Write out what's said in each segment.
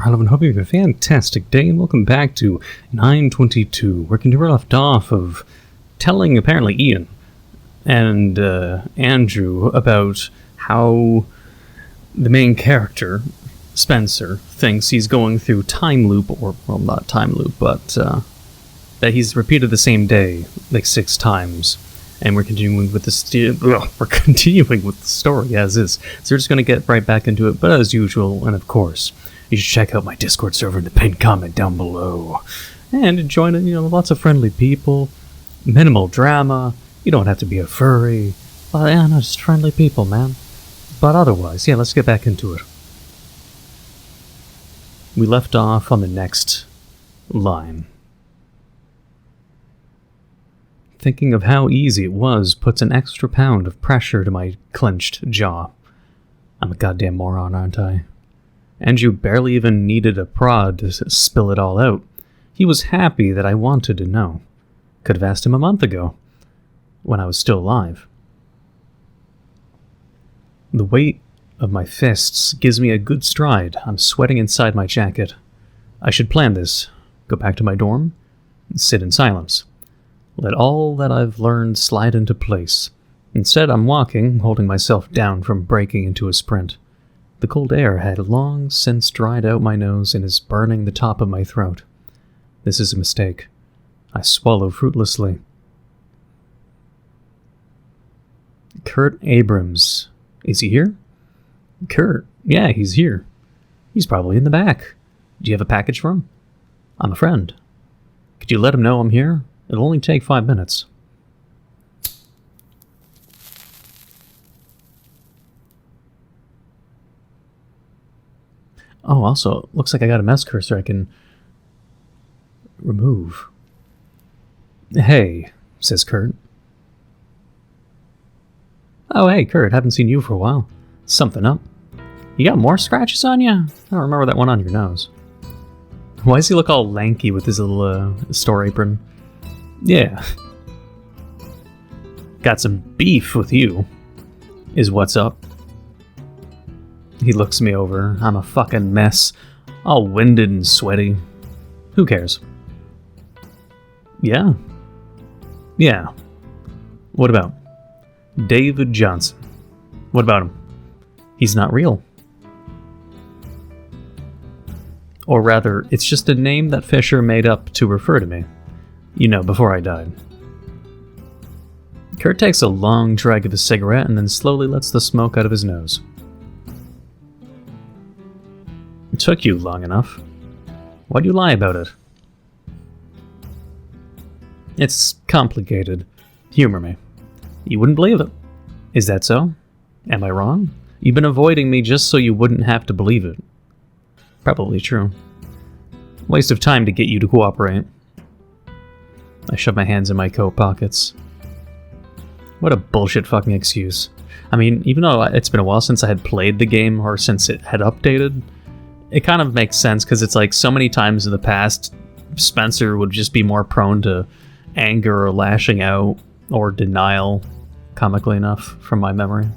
Relevant. Hope you have a fantastic day, and welcome back to 922. We're continuing left off of telling, apparently, Ian and Andrew about how the main character, Spencer, thinks he's going through time loop, or, well, not time loop, but that he's repeated the same day like 6 times. And we're continuing with the story as is. So we're just going to get right back into it, but as usual, and of course, you should check out my Discord server in the pinned comment down below. And join it, lots of friendly people, minimal drama, you don't have to be a furry, but yeah, no, just friendly people, man. But otherwise, yeah, let's get back into it. We left off on the next line. Thinking of how easy it was puts an extra pound of pressure to my clenched jaw. I'm a goddamn moron, aren't I? Andrew barely even needed a prod to spill it all out. He was happy that I wanted to know. Could have asked him a month ago, when I was still alive. The weight of my fists gives me a good stride. I'm sweating inside my jacket. I should plan this, go back to my dorm, and sit in silence. Let all that I've learned slide into place. Instead, I'm walking, holding myself down from breaking into a sprint. The cold air had long since dried out my nose and is burning the top of my throat. This is a mistake. I swallow fruitlessly. Kurt Abrams. Is he here? Kurt? Yeah, he's here. He's probably in the back. Do you have a package for him? I'm a friend. Could you let him know I'm here? It'll only take 5 minutes. Oh, also, looks like I got a mouse cursor I can remove. Hey, says Kurt. Oh, hey, Kurt, haven't seen you for a while. Something up? You got more scratches on you? I don't remember that one on your nose. Why does he look all lanky with his little store apron? Yeah. Got some beef with you, is what's up. He looks me over. I'm a fucking mess. All winded and sweaty. Who cares? Yeah. Yeah. What about? David Johnson. What about him? He's not real. Or rather, it's just a name that Fisher made up to refer to me. Before I died. Kurt takes a long drag of his cigarette and then slowly lets the smoke out of his nose. It took you long enough. Why'd you lie about it? It's complicated. Humor me. You wouldn't believe it. Is that so? Am I wrong? You've been avoiding me just so you wouldn't have to believe it. Probably true. Waste of time to get you to cooperate. I shove my hands in my coat pockets. What a bullshit fucking excuse. I mean, even though it's been a while since I had played the game, or since it had updated, it kind of makes sense, because it's like so many times in the past, Spencer would just be more prone to anger or lashing out, or denial, comically enough, from my memory.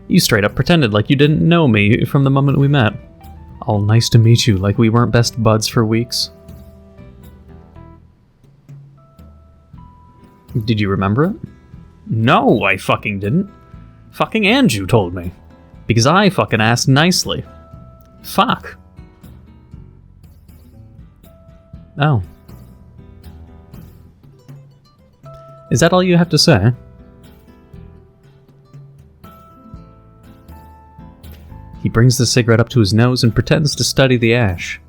You straight up pretended like you didn't know me from the moment we met. All nice to meet you, like we weren't best buds for weeks. Did you remember it? No, I fucking didn't. Fucking Andrew told me. Because I fucking asked nicely. Fuck. Oh. Is that all you have to say? He brings the cigarette up to his nose and pretends to study the ash.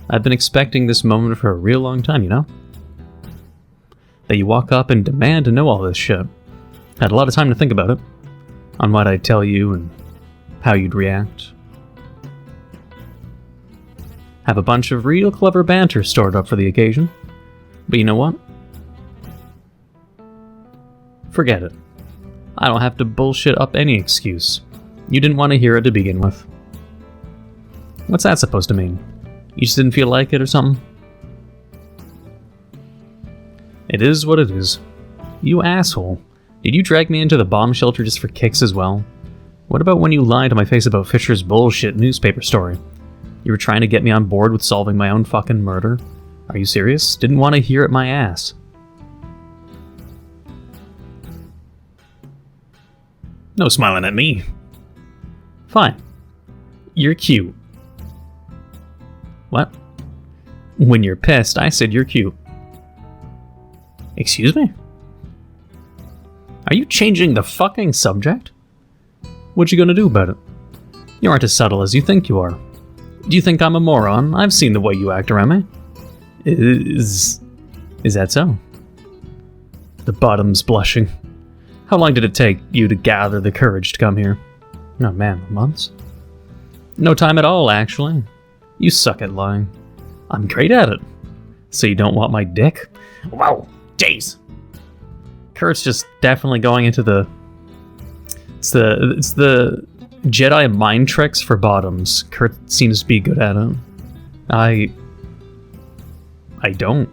I've been expecting this moment for a real long time, That you walk up and demand to know all this shit. Had a lot of time to think about it. On what I'd tell you and how you'd react. Have a bunch of real clever banter stored up for the occasion. But you know what? Forget it. I don't have to bullshit up any excuse. You didn't want to hear it to begin with. What's that supposed to mean? You just didn't feel like it or something? It is what it is. You asshole. Did you drag me into the bomb shelter just for kicks as well? What about when you lied to my face about Fisher's bullshit newspaper story? You were trying to get me on board with solving my own fucking murder? Are you serious? Didn't want to hear it my ass. No smiling at me. Fine. You're cute. What? When you're pissed, I said you're cute. Excuse me? Are you changing the fucking subject? What you gonna do about it? You aren't as subtle as you think you are. Do you think I'm a moron? I've seen the way you act around me. Is that so? The bottom's blushing. How long did it take you to gather the courage to come here? Oh man, months? No time at all, actually. You suck at lying. I'm great at it. So you don't want my dick? Wow, jeez. Kurt's just definitely going into the... It's the Jedi mind tricks for bottoms. Kurt seems to be good at it. I don't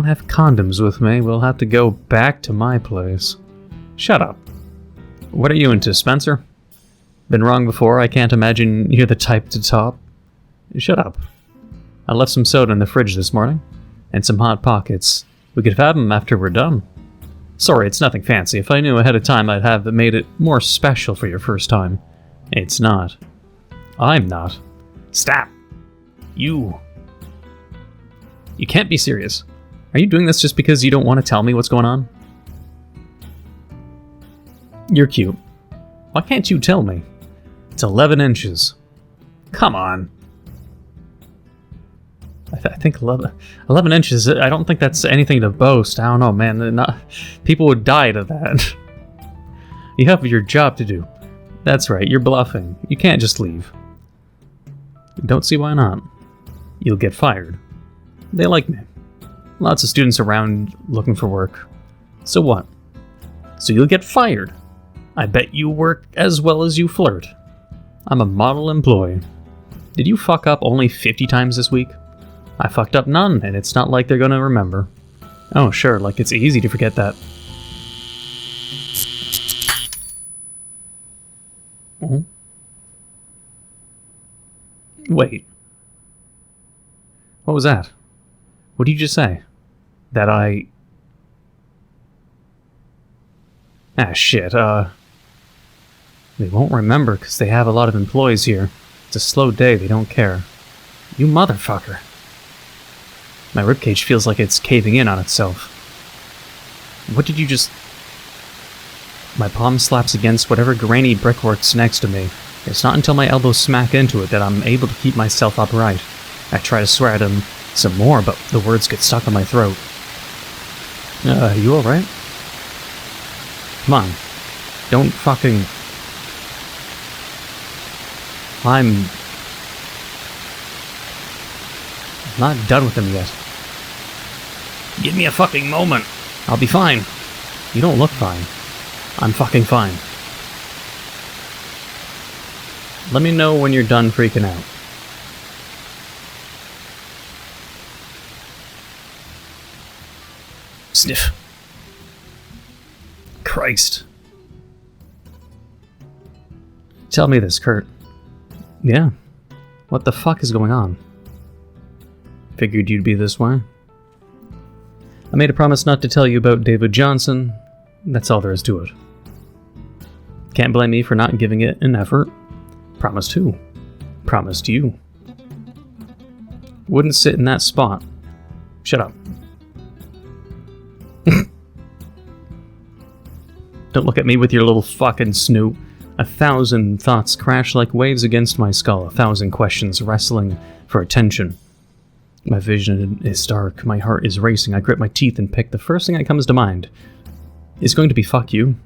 have condoms with me. We'll have to go back to my place. Shut up. What are you into, Spencer? Been wrong before. I can't imagine you're the type to top. Shut up. I left some soda in the fridge this morning. And some Hot Pockets. We could have them after we're done. Sorry, it's nothing fancy. If I knew ahead of time, I'd have made it more special for your first time. It's not. I'm not. Stop. You can't be serious. Are you doing this just because you don't want to tell me what's going on? You're cute. Why can't you tell me? It's 11 inches. Come on. I think 11 inches, I don't think that's anything to boast. I don't know, man. People would die to that. You have your job to do. That's right, you're bluffing. You can't just leave. Don't see why not. You'll get fired. They like me. Lots of students around looking for work. So what? So you'll get fired. I bet you work as well as you flirt. I'm a model employee. Did you fuck up only 50 times this week? I fucked up none, and it's not like they're gonna remember. Oh, sure, like it's easy to forget that. Oh. Wait. What was that? What did you just say? That I... Ah, shit, They won't remember because they have a lot of employees here. It's a slow day, they don't care. You motherfucker. My ribcage feels like it's caving in on itself. What did you just... My palm slaps against whatever grainy brickwork's next to me. It's not until my elbows smack into it that I'm able to keep myself upright. I try to swear at him some more, but the words get stuck in my throat. You alright? Come on. Don't fucking... I'm not done with him yet. Give me a fucking moment. I'll be fine. You don't look fine. I'm fucking fine. Let me know when you're done freaking out. Sniff. Christ. Tell me this, Kurt. Yeah. What the fuck is going on? Figured you'd be this way. I made a promise not to tell you about David Johnson. That's all there is to it. Can't blame me for not giving it an effort. Promised who? Promised you. Wouldn't sit in that spot. Shut up. Don't look at me with your little fucking snoot. 1,000 thoughts crash like waves against my skull. 1,000 questions wrestling for attention. My vision is dark. My heart is racing. I grit my teeth and pick the first thing that comes to mind. It's going to be fuck you.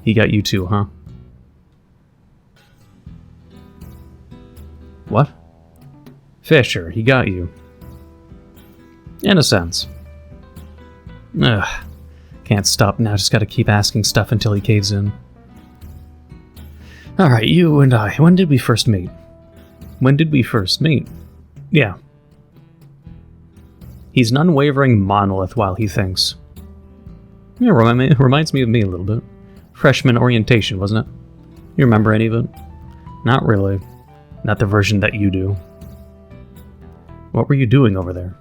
He got you too, huh? What? Fisher, he got you. In a sense. Ugh. Can't stop now, just gotta keep asking stuff until he caves in. Alright, you and I, when did we first meet? When did we first meet? Yeah. He's an unwavering monolith while he thinks. Yeah, reminds me of me a little bit. Freshman orientation, wasn't it? You remember any of it? Not really. Not the version that you do. What were you doing over there?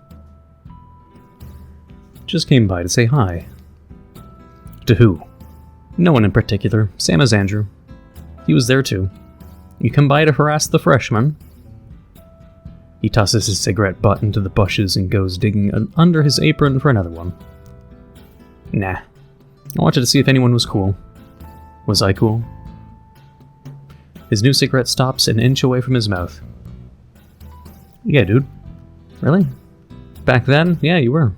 Just came by to say hi. To who? No one in particular, same as Andrew. He was there too. You come by to harass the freshman? He tosses his cigarette butt into the bushes and goes digging under his apron for another one. Nah. I wanted to see if anyone was cool. Was I cool? His new cigarette stops an inch away from his mouth. Yeah, dude. Really? Back then? Yeah, you were.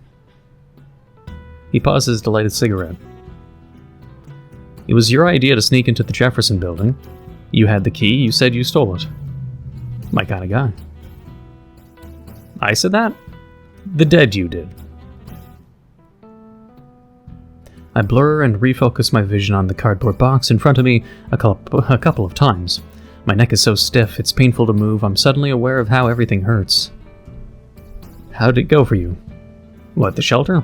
He pauses to light his cigarette. It was your idea to sneak into the Jefferson building. You had the key, you said you stole it. My kind of guy. I said that? The dead you did. I blur and refocus my vision on the cardboard box in front of me a couple of times. My neck is so stiff, it's painful to move. I'm suddenly aware of how everything hurts. How did it go for you? What, the shelter?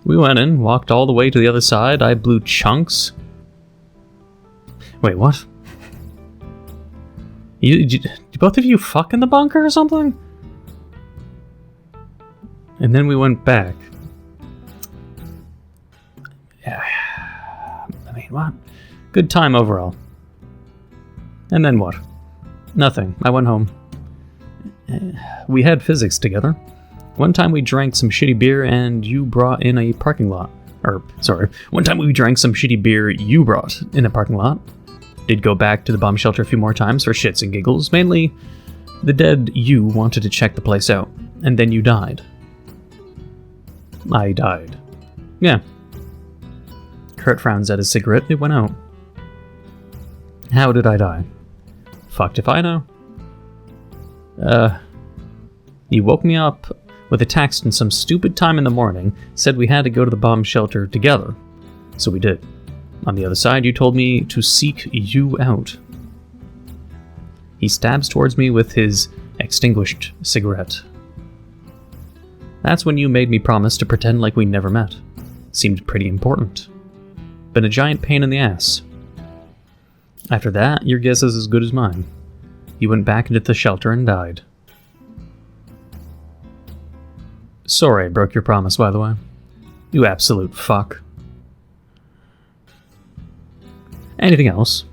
We went in, walked all the way to the other side. I blew chunks. Wait, what? Did both of you fuck in the bunker or something? And then we went back. Yeah. I mean, what? Good time overall. And then what? Nothing. I went home. We had physics together. One time we drank some shitty beer and you brought in a parking lot. One time we drank some shitty beer you brought in a parking lot. Did go back to the bomb shelter a few more times for shits and giggles. Mainly, the dead you wanted to check the place out. And then you died. I died. Yeah. Kurt frowns at his cigarette. It went out. How did I die? Fucked if I know. You woke me up with a text in some stupid time in the morning, said we had to go to the bomb shelter together. So we did. On the other side, you told me to seek you out. He stabs towards me with his extinguished cigarette. That's when you made me promise to pretend like we never met. Seemed pretty important. Been a giant pain in the ass. After that, your guess is as good as mine. You went back into the shelter and died. Sorry I broke your promise, by the way. You absolute fuck. Anything else?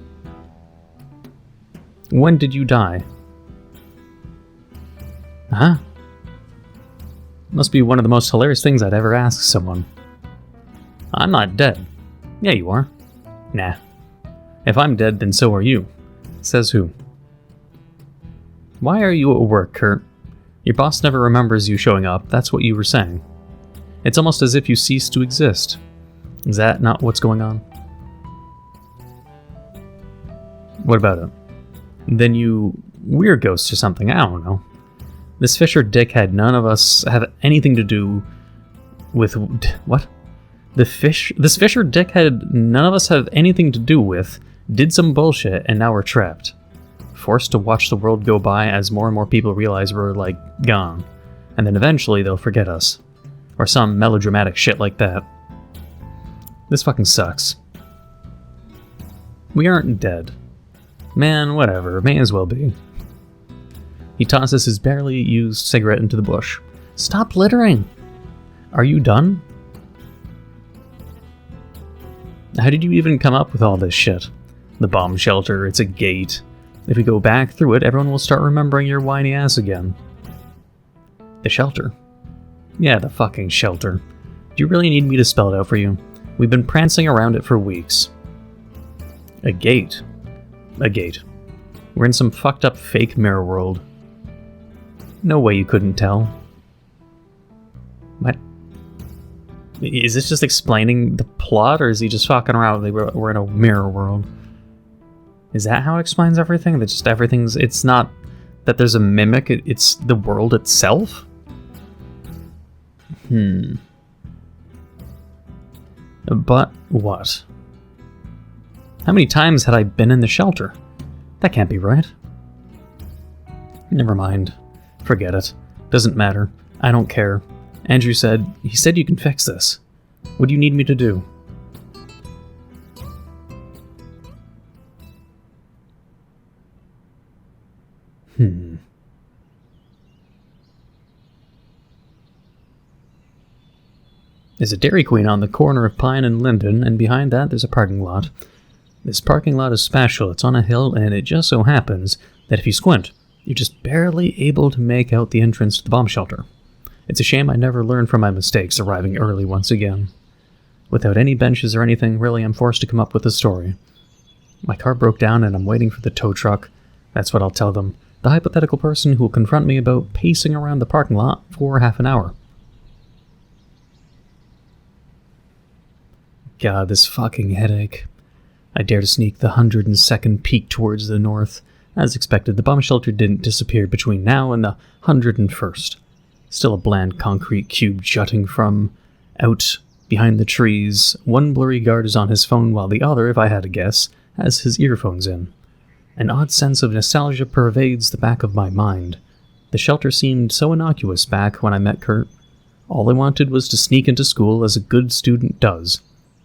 When did you die? Huh? Must be one of the most hilarious things I'd ever ask someone. I'm not dead. Yeah, you are. Nah. If I'm dead, then so are you. Says who? Why are you at work, Kurt? Your boss never remembers you showing up, that's what you were saying. It's almost as if you ceased to exist. Is that not what's going on? What about it? Then you weird ghost or something, I don't know. This Fisher dickhead none of us have anything to do with... What? This Fisher dickhead none of us have anything to do with did some bullshit and now we're trapped. Forced to watch the world go by as more and more people realize we're, like, gone. And then eventually they'll forget us. Or some melodramatic shit like that. This fucking sucks. We aren't dead. Man, whatever, may as well be. He tosses his barely used cigarette into the bush. Stop littering! Are you done? How did you even come up with all this shit? The bomb shelter, it's a gate. If we go back through it, everyone will start remembering your whiny ass again. The shelter? Yeah, the fucking shelter. Do you really need me to spell it out for you? We've been prancing around it for weeks. A gate? A gate. We're in some fucked up fake mirror world. No way you couldn't tell. What? Is this just explaining the plot, or is he just fucking around? We're in a mirror world. Is that how it explains everything? That just everything's... It's not that there's a mimic, it's the world itself? But what? How many times had I been in the shelter? That can't be right. Never mind. Forget it. Doesn't matter. I don't care. Andrew said... He said you can fix this. What do you need me to do? There's a Dairy Queen on the corner of Pine and Linden, and behind that there's a parking lot. This parking lot is special. It's on a hill, and it just so happens that if you squint, you're just barely able to make out the entrance to the bomb shelter. It's a shame I never learned from my mistakes, arriving early once again. Without any benches or anything, really, I'm forced to come up with a story. My car broke down, and I'm waiting for the tow truck. That's what I'll tell them. The hypothetical person who will confront me about pacing around the parking lot for half an hour. God, this fucking headache. I dare to sneak the 102nd peak towards the north. As expected, the bomb shelter didn't disappear between now and the 101st. Still a bland concrete cube jutting from out behind the trees. One blurry guard is on his phone, while the other, if I had to guess, has his earphones in. An odd sense of nostalgia pervades the back of my mind. The shelter seemed so innocuous back when I met Kurt. All I wanted was to sneak into school as a good student does.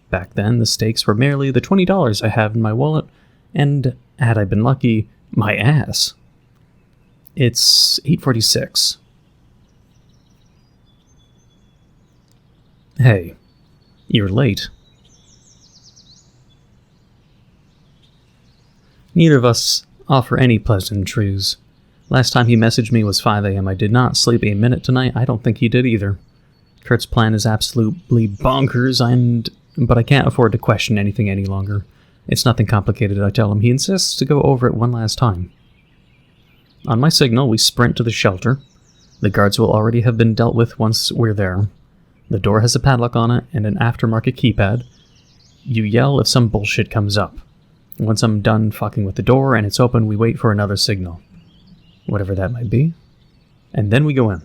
Back then, the stakes were merely the $20 I have in my wallet, and, had I been lucky, my ass. It's 8:46. Hey, you're late. Neither of us offer any pleasantries. Last time he messaged me was 5 a.m. I did not sleep a minute tonight. I don't think he did either. Kurt's plan is absolutely bonkers, but I can't afford to question anything any longer. It's nothing complicated, I tell him. He insists to go over it one last time. On my signal, we sprint to the shelter. The guards will already have been dealt with once we're there. The door has a padlock on it and an aftermarket keypad. You yell if some bullshit comes up. Once I'm done fucking with the door and it's open, we wait for another signal. Whatever that might be. And then we go in.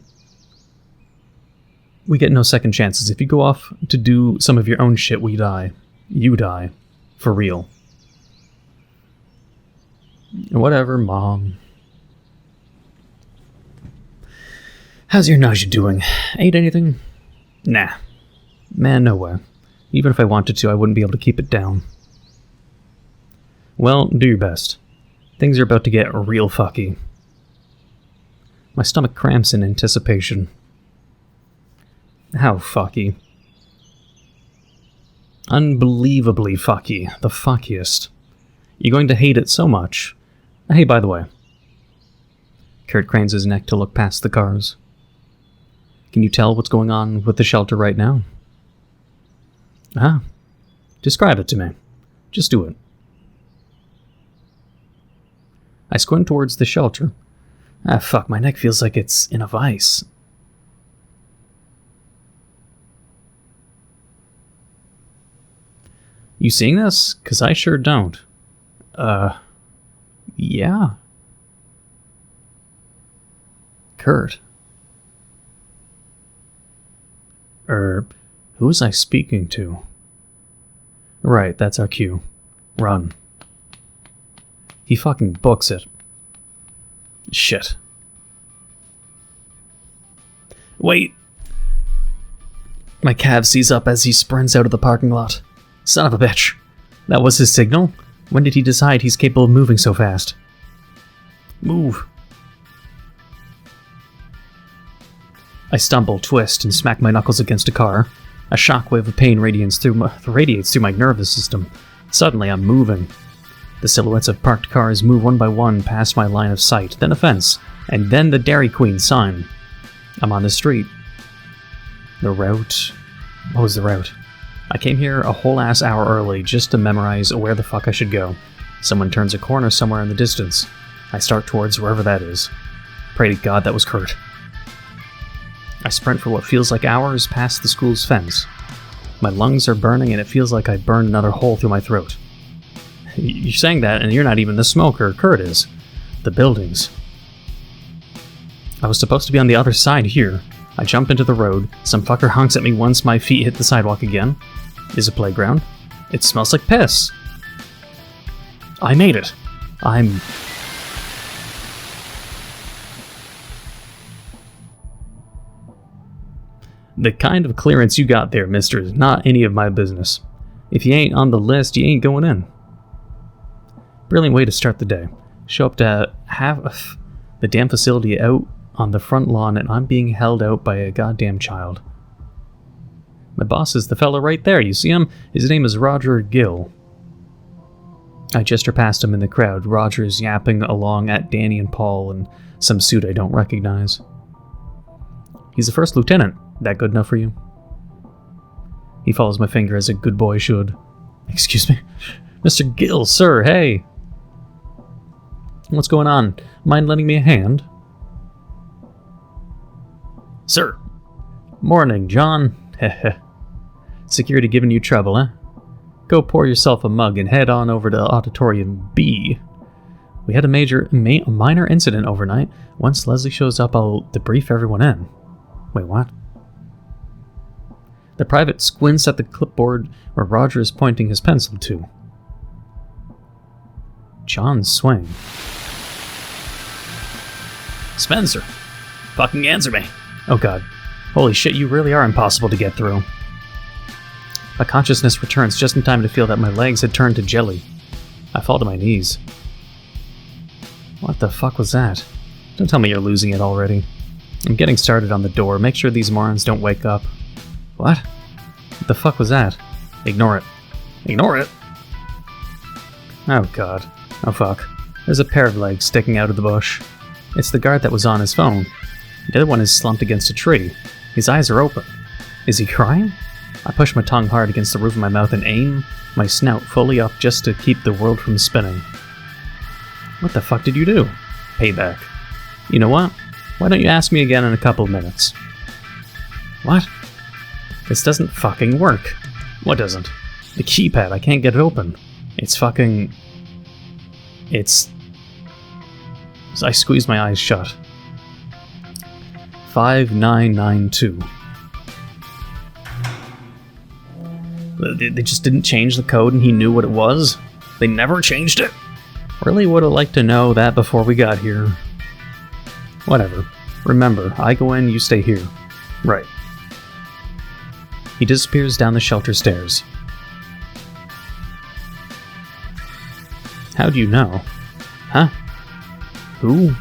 We get no second chances. If you go off to do some of your own shit, we die. You die. For real. Whatever, Mom. How's your nausea doing? Ate anything? Nah. Man, no way. Even if I wanted to, I wouldn't be able to keep it down. Well, do your best. Things are about to get real fucky. My stomach cramps in anticipation. How fucky. Unbelievably fucky. The fuckiest. You're going to hate it so much. Hey, by the way. Kurt cranes his neck to look past the cars. Can you tell what's going on with the shelter right now? Describe it to me. Just do it. I squint towards the shelter. Fuck, my neck feels like it's in a vice. You seeing this? 'Cause I sure don't. Yeah. Kurt. Who was I speaking to? Right, that's our cue. Run. He fucking books it. Shit. Wait! My calf seize up as he sprints out of the parking lot. Son of a bitch. That was his signal? When did he decide he's capable of moving so fast? Move. I stumble, twist, and smack my knuckles against a car. A shockwave of pain radiates through my nervous system. Suddenly, I'm moving. The silhouettes of parked cars move one by one past my line of sight, then a fence, and then the Dairy Queen sign. I'm on the street. The route... What was the route? I came here a whole ass hour early just to memorize where the fuck I should go. Someone turns a corner somewhere in the distance. I start towards wherever that is. Pray to God that was Kurt. I sprint for what feels like hours past the school's fence. My lungs are burning and it feels like I burned another hole through my throat. You're saying that and you're not even the smoker, Kurt is. The buildings. I was supposed to be on the other side here. I jump into the road. Some fucker honks at me once my feet hit the sidewalk again. Is a playground. It smells like piss. I made it. The kind of clearance you got there, mister, is not any of my business. If you ain't on the list, you ain't going in. Brilliant way to start the day. Show up to have the damn facility out on the front lawn, and I'm being held out by a goddamn child. My boss is the fella right there, you see him? His name is Roger Gill. I gesture past him in the crowd. Roger is yapping along at Danny and Paul in some suit I don't recognize. He's a first lieutenant. That good enough for you? He follows my finger as a good boy should. Excuse me? Mr. Gill, sir, hey! What's going on? Mind lending me a hand? Sir. Morning, John. Heh. Security giving you trouble, eh? Go pour yourself a mug and head on over to Auditorium B. We had a minor incident overnight. Once Leslie shows up, I'll debrief everyone in. Wait, what? The private squints at the clipboard where Roger is pointing his pencil to. John's swing. Spencer, fucking answer me. Oh god. Holy shit, you really are impossible to get through. My consciousness returns just in time to feel that my legs had turned to jelly. I fall to my knees. What the fuck was that? Don't tell me you're losing it already. I'm getting started on the door. Make sure these morons don't wake up. What? What the fuck was that? Ignore it. Ignore it? Oh god. Oh fuck. There's a pair of legs sticking out of the bush. It's the guard that was on his phone. The other one is slumped against a tree. His eyes are open. Is he crying? I push my tongue hard against the roof of my mouth and aim my snout fully up just to keep the world from spinning. What the fuck did you do? Payback. You know what? Why don't you ask me again in a couple of minutes? What? This doesn't fucking work. What doesn't? The keypad, I can't get it open. It's fucking... It's... I squeeze my eyes shut. 5992. They just didn't change the code and he knew what it was? They never changed it? Really would have liked to know that before we got here. Whatever. Remember, I go in, you stay here. Right. He disappears down the shelter stairs. How do you know? Huh? Who?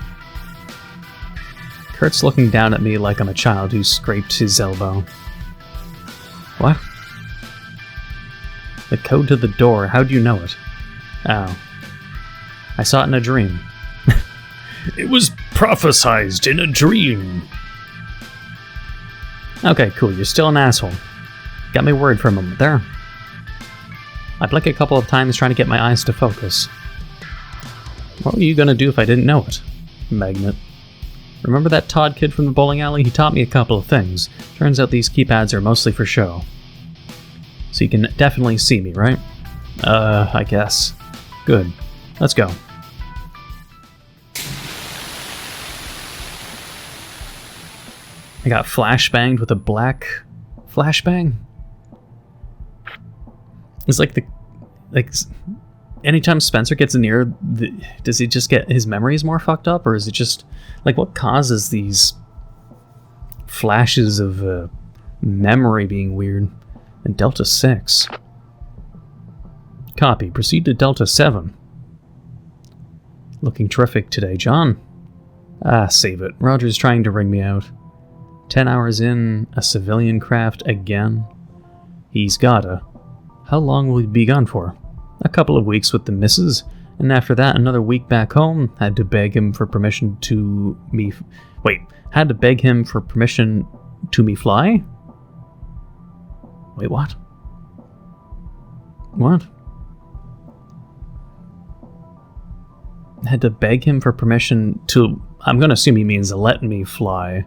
Kurt's looking down at me like I'm a child who scraped his elbow. What? The code to the door, how do you know it? Oh. I saw it in a dream. It was prophesized in a dream. Okay, cool, you're still an asshole. Got me worried for a moment there. I blink a couple of times trying to get my eyes to focus. What were you gonna do if I didn't know it? Magnet. Remember that Todd kid from the bowling alley? He taught me a couple of things. Turns out these keypads are mostly for show. So you can definitely see me, right? I guess. Good. Let's go. I got flashbanged with a black flashbang. It's like anytime Spencer gets near, does he just get his memories more fucked up, or is it just like what causes these flashes of memory being weird? And Delta 6. Copy. Proceed to Delta 7. Looking terrific today, John. Ah, save it. Roger's trying to ring me out. 10 hours in, a civilian craft again. He's gotta. How long will he be gone for? A couple of weeks with the missus, and after that another week back home. Had to beg him for permission to me... Wait, had to beg him for permission to me fly? Wait, what? What? Had to beg him for permission to... I'm gonna assume he means let me fly.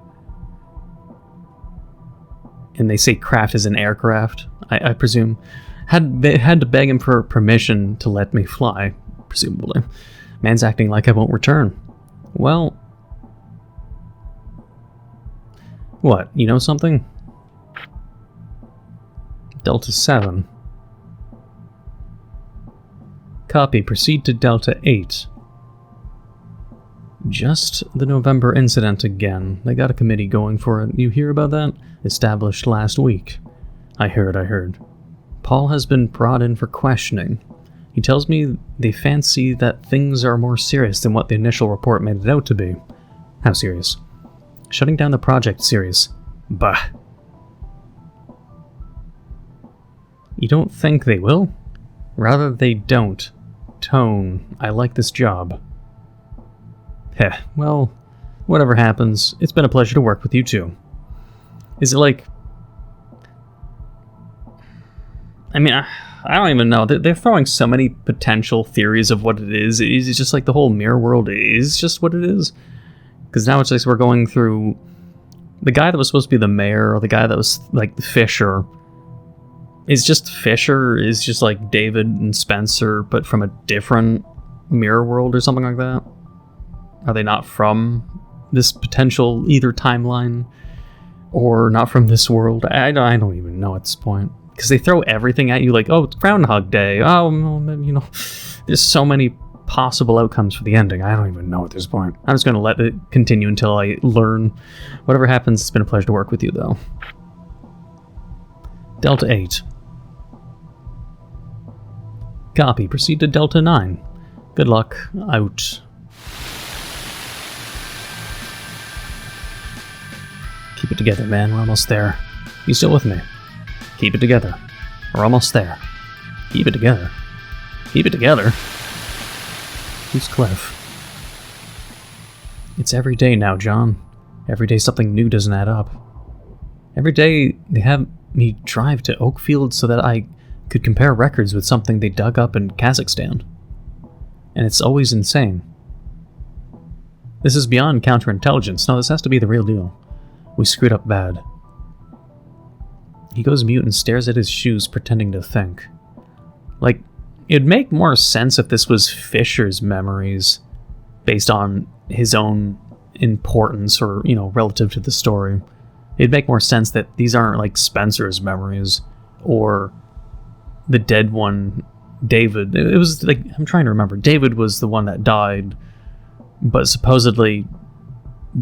And they say craft is an aircraft, I presume. Had to beg him for permission to let me fly, presumably. Man's acting like I won't return. Well... What, you know something? Delta 7. Copy. Proceed to Delta 8. Just the November incident again. They got a committee going for it. You hear about that? Established last week. I heard. Paul has been brought in for questioning. He tells me they fancy that things are more serious than what the initial report made it out to be. How serious? Shutting down the project serious. Bah. You don't think they will? Rather they don't. Tone, I like this job. Heh, well, whatever happens, it's been a pleasure to work with you too. Is it like... I mean, I don't even know. They're throwing so many potential theories of what it is. Is it just like the whole mirror world is just what it is? Because now it's like we're going through... The guy that was supposed to be the mayor, or the guy that was like Fisher... Is just like David and Spencer, but from a different mirror world or something like that? Are they not from this potential either timeline or not from this world? I don't even know at this point. Because they throw everything at you like, oh, it's Groundhog Day. Oh, you know, there's so many possible outcomes for the ending. I don't even know at this point. I'm just going to let it continue until I learn. Whatever happens, it's been a pleasure to work with you, though. Delta 8. Copy. Proceed to Delta 9. Good luck. Out. Keep it together, man. We're almost there. You still with me? Keep it together. We're almost there. Keep it together. Keep it together? Who's Cliff? It's every day now, John. Every day something new doesn't add up. Every day they have me drive to Oakfield so that I could compare records with something they dug up in Kazakhstan. And it's always insane. This is beyond counterintelligence. No, this has to be the real deal. We screwed up bad. He goes mute and stares at his shoes, pretending to think. Like, it'd make more sense if this was Fisher's memories, based on his own importance or, you know, relative to the story. It'd make more sense that these aren't like Spencer's memories, or the dead one, David. It was like, I'm trying to remember. David was the one that died, but supposedly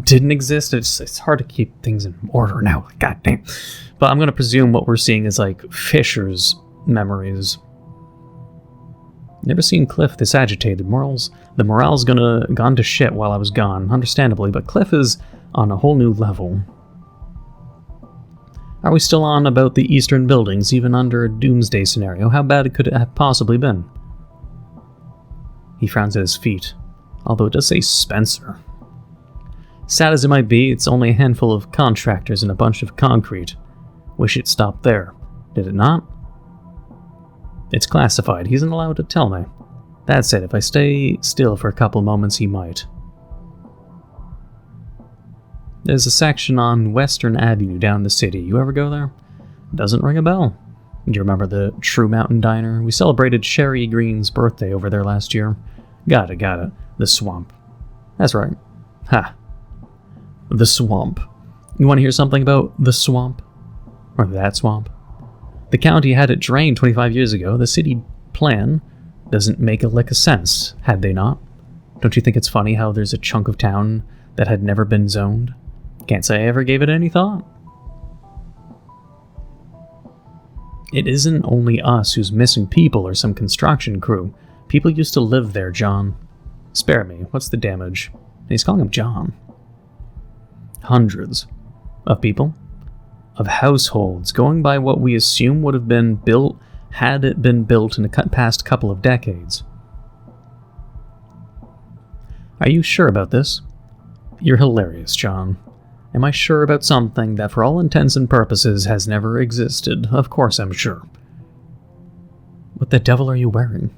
didn't exist. It's hard to keep things in order now. God damn. But I'm going to presume what we're seeing is like Fisher's memories. Never seen Cliff this agitated. The morale's gone to shit while I was gone, understandably, but Cliff is on a whole new level. Are we still on about the eastern buildings, even under a doomsday scenario? How bad could it have possibly been? He frowns at his feet, although it does say Spencer. Sad as it might be, it's only a handful of contractors and a bunch of concrete. Wish it stopped there. Did it not? It's classified. He isn't allowed to tell me. That said, if I stay still for a couple moments, he might. There's a section on Western Avenue down the city. You ever go there? Doesn't ring a bell. Do you remember the True Mountain Diner? We celebrated Sherry Green's birthday over there last year. Got it. The swamp. That's right. Ha. The swamp. You want to hear something about the swamp? Or that swamp? The county had it drained 25 years ago. The city plan doesn't make a lick of sense, had they not? Don't you think it's funny how there's a chunk of town that had never been zoned? Can't say I ever gave it any thought. It isn't only us who's missing people or some construction crew. People used to live there, John. Spare me, what's the damage? And he's calling him John. Hundreds of people. Of households, going by what we assume would have been built had it been built in the past couple of decades. Are you sure about this? You're hilarious, John. Am I sure about something that for all intents and purposes has never existed? Of course I'm sure. What the devil are you wearing?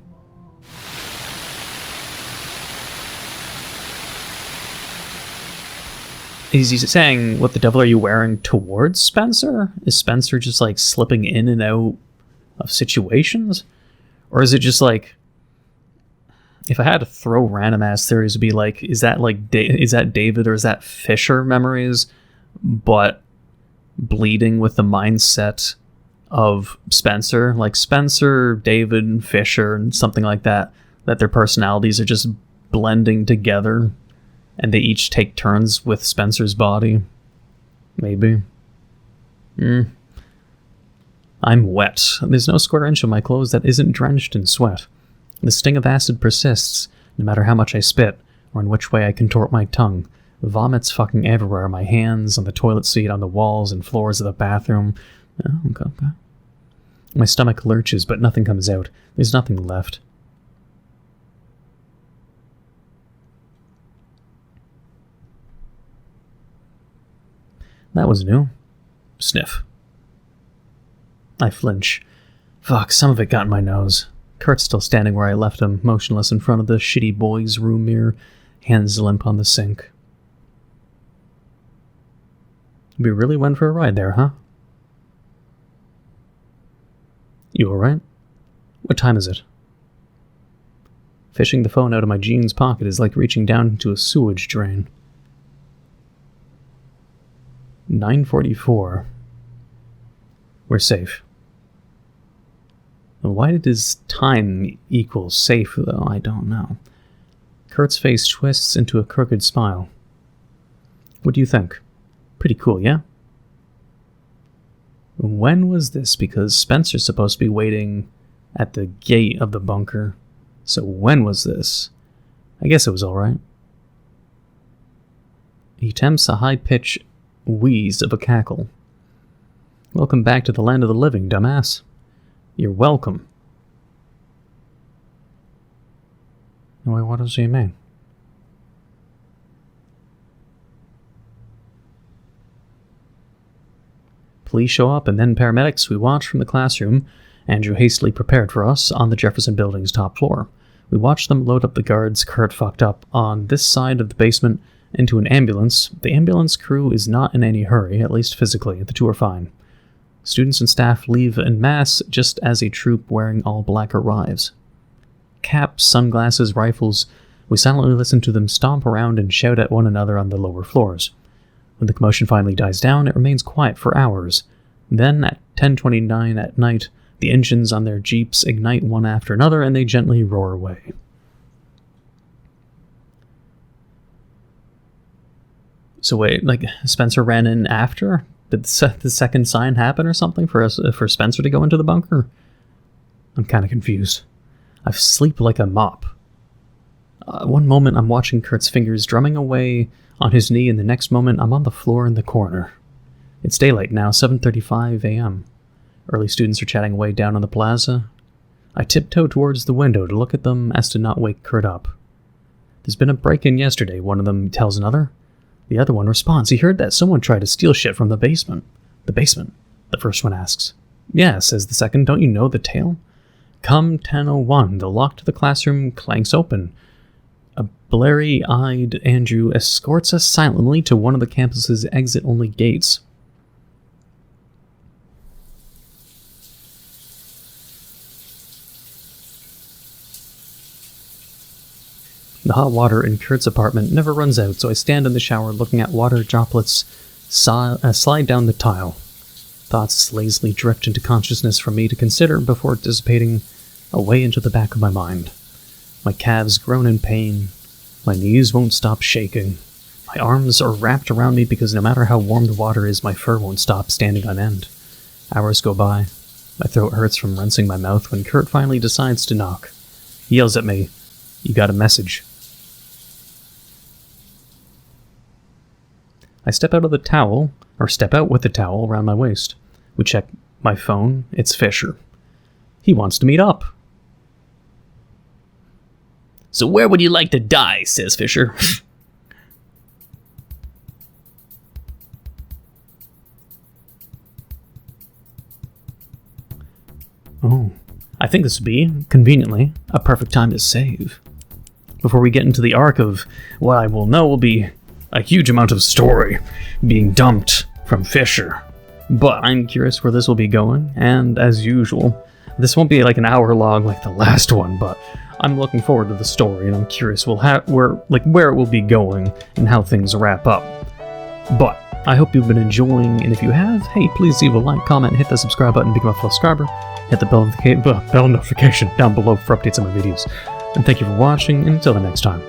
Is he saying, what the devil are you wearing towards Spencer? Is Spencer just like slipping in and out of situations? Or is it just like, if I had to throw random ass theories, it'd be like, is that David or is that Fisher memories, but bleeding with the mindset of Spencer? Like Spencer, David, and Fisher, and something like that, that their personalities are just blending together. and they each take turns with Spencer's body. Maybe. I'm wet. There's no square inch of my clothes that isn't drenched in sweat. The sting of acid persists, no matter how much I spit, or in which way I contort my tongue. Vomit's fucking everywhere, my hands, on the toilet seat, on the walls and floors of the bathroom. Oh, okay. My stomach lurches, but nothing comes out. There's nothing left. That was new. Sniff. I flinch. Fuck, some of it got in my nose. Kurt's still standing where I left him, motionless in front of the shitty boys' room mirror, hands limp on the sink. We really went for a ride there, huh? You alright? What time is it? Fishing the phone out of my jeans pocket is like reaching down into a sewage drain. 9:44. We're safe. Why did his time equal safe, though? I don't know. Kurt's face twists into a crooked smile. What do you think? Pretty cool, yeah? When was this? Because Spencer's supposed to be waiting at the gate of the bunker. So when was this? I guess it was alright. He attempts a high-pitched wheeze of a cackle. Welcome back to the land of the living, dumbass. You're welcome. Wait, what does he mean? Police show up and then paramedics we watch from the classroom. Andrew hastily prepared for us on the Jefferson Building's top floor. We watch them load up the guards Kurt fucked up on this side of the basement into an ambulance. The ambulance crew is not in any hurry, at least physically. The two are fine. Students and staff leave en masse just as a troop wearing all black arrives. Caps, sunglasses, rifles. We silently listen to them stomp around and shout at one another on the lower floors. When the commotion finally dies down, it remains quiet for hours. Then, at 10:29 at night, the engines on their jeeps ignite one after another and they gently roar away. So wait, like, Spencer ran in after? Did the second sign happen or something for Spencer to go into the bunker? I'm kind of confused. I sleep like a mop. One moment I'm watching Kurt's fingers drumming away on his knee, and the next moment I'm on the floor in the corner. It's daylight now, 7:35 a.m. Early students are chatting away down on the plaza. I tiptoe towards the window to look at them as to not wake Kurt up. There's been a break-in yesterday, one of them tells another. The other one responds, he heard that someone tried to steal shit from the basement. The basement? The first one asks. Yeah, says the second, don't you know the tale? Come 10:01, the lock to the classroom clanks open. A blurry-eyed Andrew escorts us silently to one of the campus's exit-only gates. The hot water in Kurt's apartment never runs out, so I stand in the shower looking at water droplets slide down the tile. Thoughts lazily drift into consciousness for me to consider before dissipating away into the back of my mind. My calves groan in pain. My knees won't stop shaking. My arms are wrapped around me because no matter how warm the water is, my fur won't stop standing on end. Hours go by. My throat hurts from rinsing my mouth when Kurt finally decides to knock. He yells at me, "You got a message." I step out with the towel around my waist. We check my phone. It's Fisher. He wants to meet up. So where would you like to die, says Fisher. Oh, I think this would be, conveniently, a perfect time to save. Before we get into the arc of what I will know will be a huge amount of story being dumped from Fisher. But I'm curious where this will be going, and as usual, this won't be like an hour long like the last one, but I'm looking forward to the story, and I'm curious where it will be going and how things wrap up. But I hope you've been enjoying, and if you have, hey, please leave a like, comment, hit the subscribe button, become a full subscriber, hit the bell notification down below for updates on my videos. And thank you for watching, and until the next time.